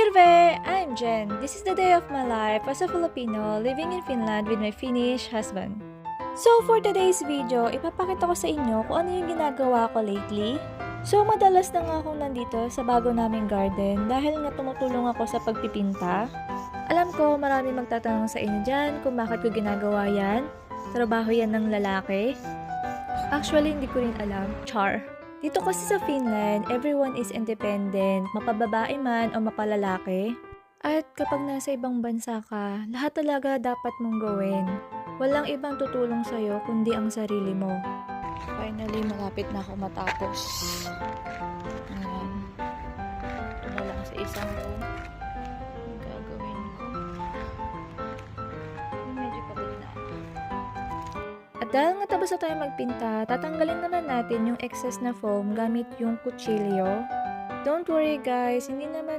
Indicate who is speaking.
Speaker 1: Salve! I'm Jen. This is the day of my life as a Filipino living in Finland with my Finnish husband. So for today's video, ipapakita ko sa inyo kung ano yung ginagawa ko lately. So madalas na nga akong nandito sa bago naming garden dahil nga tumutulong ako sa pagpipinta. Alam ko marami magtatanong sa inyo dyan kung bakit ko ginagawa yan. Trabaho yan ng lalaki. Actually, hindi ko rin alam. Char. Dito kasi sa Finland, everyone is independent, mapababae man o mapalalaki. At kapag nasa ibang bansa ka, lahat talaga dapat mong gawin. Walang ibang tutulong sa'yo kundi ang sarili mo. Finally, malapit na ako matapos. Ayan. Ito na lang sa isang room. Ang gagawin ko. Medyo pagod na. At dahil nga tapos na tayo magpinta, tatanggalin naman natin yung excess na foam gamit yung kutsilyo. Don't worry guys, hindi naman